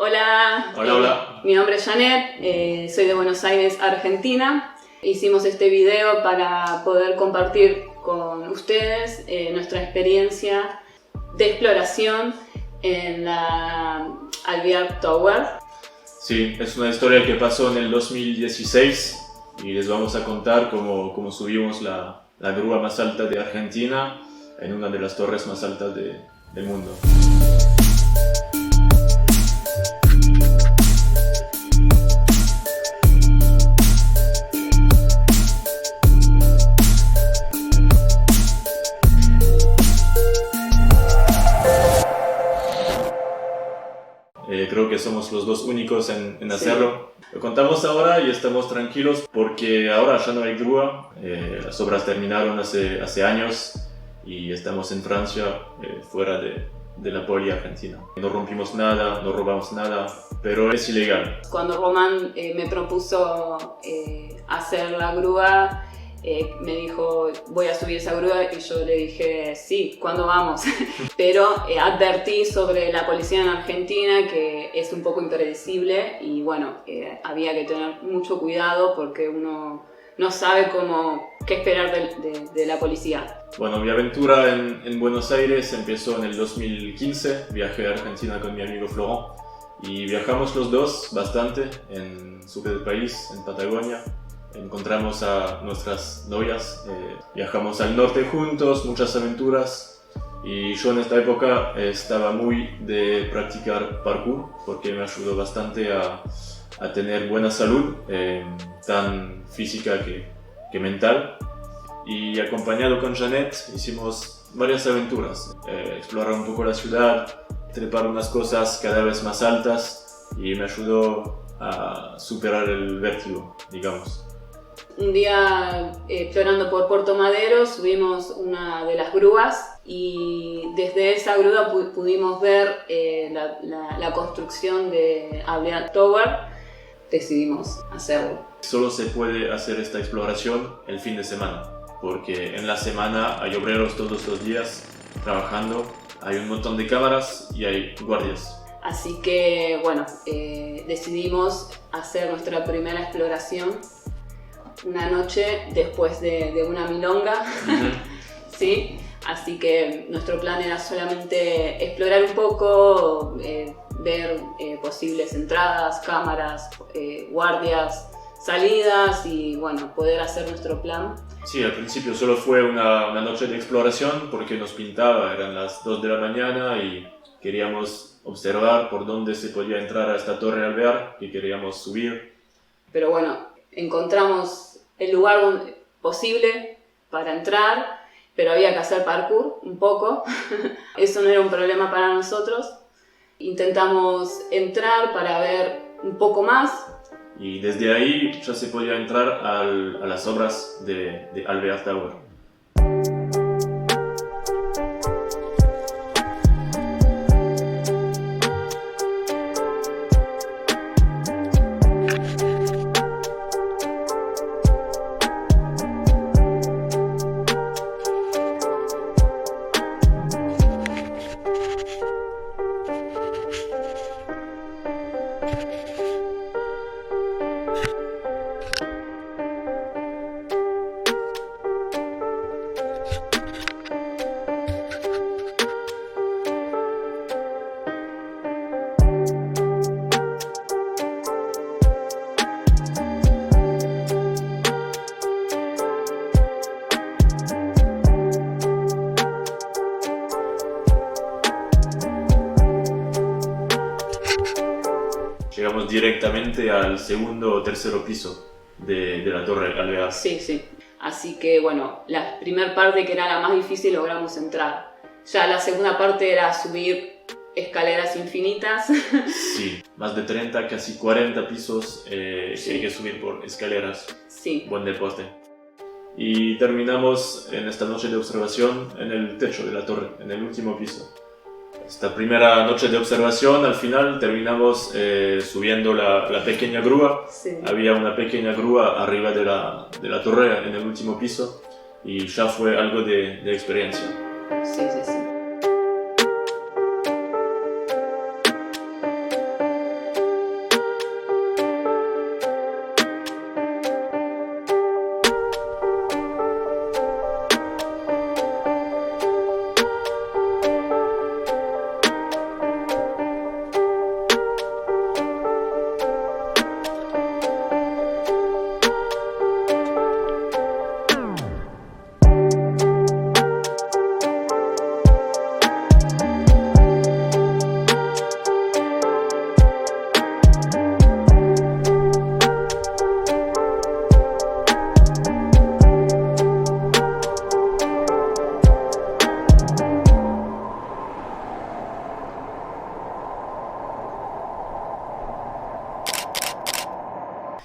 Hola, Hola, hola. Mi nombre es Janet, soy de Buenos Aires, Argentina. Hicimos este video para poder compartir con ustedes nuestra experiencia de exploración en la Alvear Tower. Sí, es una historia que pasó en el 2016 y les vamos a contar cómo subimos la grúa más alta de Argentina en una de las torres más altas del mundo. Creo que somos los dos únicos en hacerlo. Sí. Lo contamos ahora y estamos tranquilos porque ahora ya no hay grúa. Las obras terminaron hace años y estamos en Francia, fuera de la poli argentina. No rompimos nada, no robamos nada, pero es ilegal. Cuando Román me propuso hacer la grúa, me dijo, voy a subir esa grúa, y yo le dije, sí, ¿cuándo vamos? Pero advertí sobre la policía en Argentina, que es un poco impredecible y bueno, había que tener mucho cuidado porque uno no sabe qué esperar de la policía. Bueno, mi aventura en Buenos Aires empezó en el 2015, viajé a Argentina con mi amigo Florent y viajamos los dos bastante en sur del país, en Patagonia. Encontramos a nuestras novias, viajamos al norte juntos, muchas aventuras, y yo en esta época estaba muy de practicar parkour porque me ayudó bastante a tener buena salud, tan física que mental, y acompañado con Janet hicimos varias aventuras, explorar un poco la ciudad, trepar unas cosas cada vez más altas, y me ayudó a superar el vértigo, digamos. Un día, explorando por Puerto Madero, subimos una de las grúas y desde esa grúa pudimos ver la construcción de Alvear Tower. Decidimos hacerlo. Solo se puede hacer esta exploración el fin de semana, porque en la semana hay obreros todos los días trabajando, hay un montón de cámaras y hay guardias. Así que, bueno, decidimos hacer nuestra primera exploración una noche después de una milonga. ¿Sí? Así que nuestro plan era solamente explorar un poco, ver posibles entradas, cámaras, guardias, salidas y bueno, poder hacer nuestro plan. Sí, al principio solo fue una noche de exploración porque nos pintaba, eran las 2 de la mañana y queríamos observar por dónde se podía entrar a esta torre Alvear que queríamos subir. Pero bueno, encontramos el lugar posible para entrar, pero había que hacer parkour un poco. Eso no era un problema para nosotros. Intentamos entrar para ver un poco más. Y desde ahí ya se podía entrar a las obras de Alvear Tower. Llegamos directamente al segundo o tercero piso de la torre Alvear. Sí, sí. Así que bueno, la primera parte, que era la más difícil, logramos entrar. Ya la segunda parte era subir escaleras infinitas. Sí, más de 30, casi 40 pisos sí. Que hay que subir por escaleras. Sí. Buen deporte. Y terminamos en esta noche de observación en el techo de la torre, en el último piso. Esta primera noche de observación, al final terminamos subiendo la pequeña grúa. Sí. Había una pequeña grúa arriba de la torre en el último piso y ya fue algo de experiencia. Sí, sí, sí.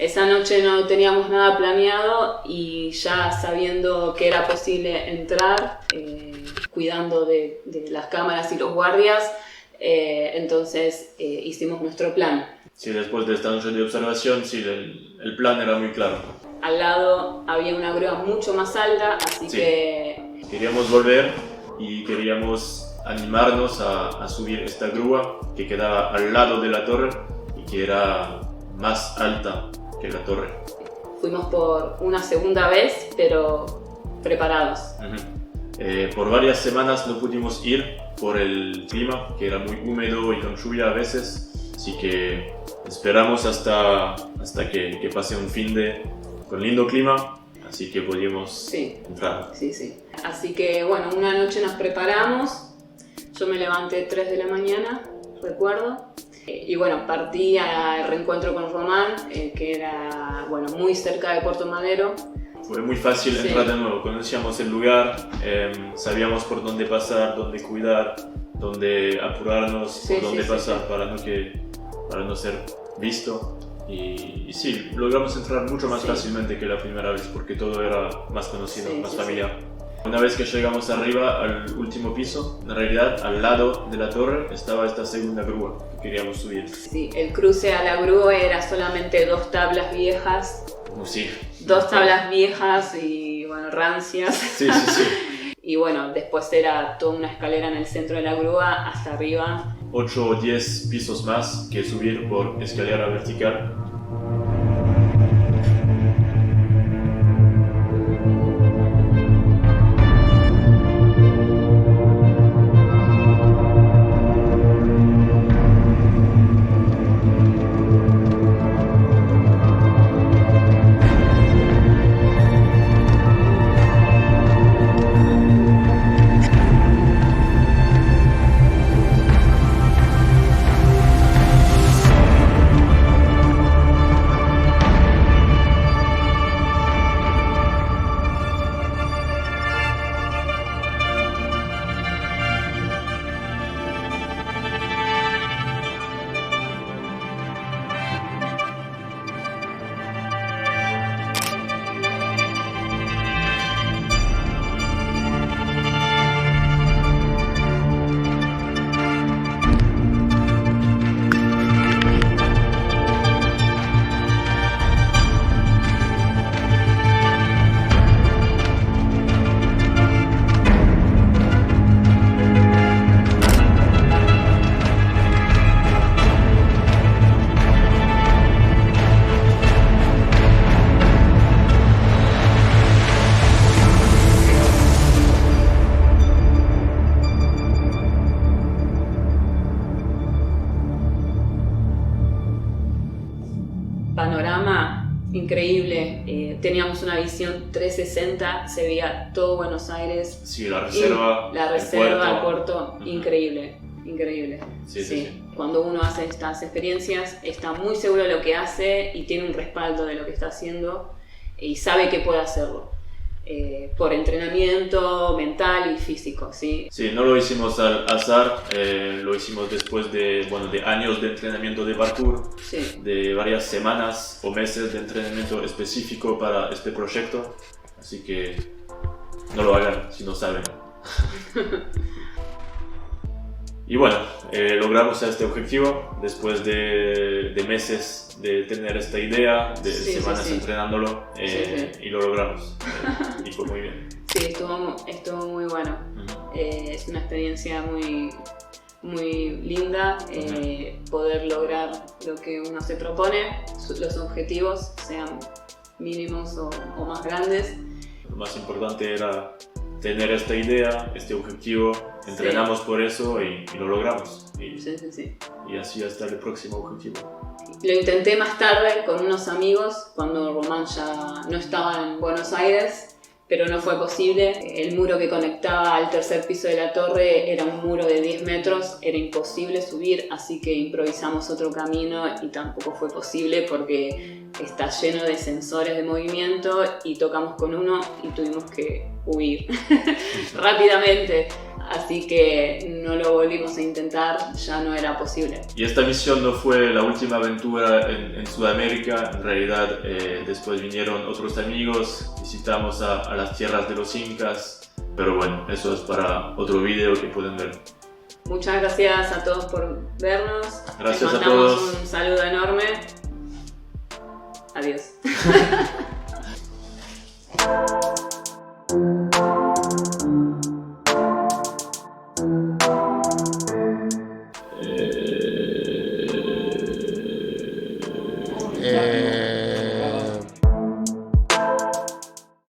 esa noche no teníamos nada planeado y ya sabiendo que era posible entrar, cuidando de las cámaras y los guardias, entonces hicimos nuestro plan. Sí, después de esta noche de observación, sí, el plan era muy claro. Al lado había una grúa mucho más alta, así que... Queríamos volver y queríamos animarnos a subir esta grúa que quedaba al lado de la torre y que era más alta que la torre. Fuimos por una segunda vez, pero preparados. Por varias semanas no pudimos ir por el clima, que era muy húmedo y con lluvia a veces, así que esperamos hasta que pase un fin de con lindo clima, así que podíamos entrar. Sí. Así que bueno, una noche nos preparamos. Yo me levanté 3 de la mañana, recuerdo, y bueno, partí al reencuentro con Román, que era muy cerca de Puerto Madero. Fue muy fácil entrar de nuevo, conocíamos el lugar, sabíamos por dónde pasar, dónde cuidar, dónde apurarnos, por dónde pasar para no ser visto. Y sí, logramos entrar mucho más fácilmente que la primera vez porque todo era más conocido, más familiar. Una vez que llegamos arriba al último piso, en realidad al lado de la torre estaba esta segunda grúa que queríamos subir. Sí, el cruce a la grúa era solamente 2 tablas viejas. Sí. 2 tablas viejas y rancias. Sí. Y bueno, después era toda una escalera en el centro de la grúa hasta arriba. 8 o 10 pisos más que subir por escalera vertical. Panorama increíble, teníamos una visión 360, se veía todo Buenos Aires. Sí, la reserva, el puerto, increíble. Sí. Cuando uno hace estas experiencias está muy seguro de lo que hace y tiene un respaldo de lo que está haciendo y sabe que puede hacerlo. Por entrenamiento mental y físico, ¿sí? Sí, no lo hicimos al azar, lo hicimos después de años de entrenamiento de parkour, de varias semanas o meses de entrenamiento específico para este proyecto, así que no lo hagan si no saben. Y bueno, logramos este objetivo después de meses de tener esta idea, de semanas entrenándolo, y lo logramos. Y fue muy bien. Sí, estuvo muy bueno. Es una experiencia muy, muy linda, poder lograr lo que uno se propone, los objetivos, sean mínimos o más grandes. Lo más importante era tener esta idea, este objetivo, entrenamos por eso y lo logramos. Y así hasta el próximo objetivo. Lo intenté más tarde con unos amigos cuando Román ya no estaba en Buenos Aires, pero no fue posible. El muro que conectaba al tercer piso de la torre era un muro de 10 metros, era imposible subir, así que improvisamos otro camino y tampoco fue posible porque está lleno de sensores de movimiento y tocamos con uno y tuvimos que huir rápidamente. así que no lo volvimos a intentar, ya no era posible. Y esta misión no fue la última aventura en Sudamérica, en realidad después vinieron otros amigos, visitamos a las tierras de los incas, pero bueno, eso es para otro video que pueden ver. Muchas gracias a todos por vernos. Gracias Les a todos. mandamos un saludo enorme. Adiós.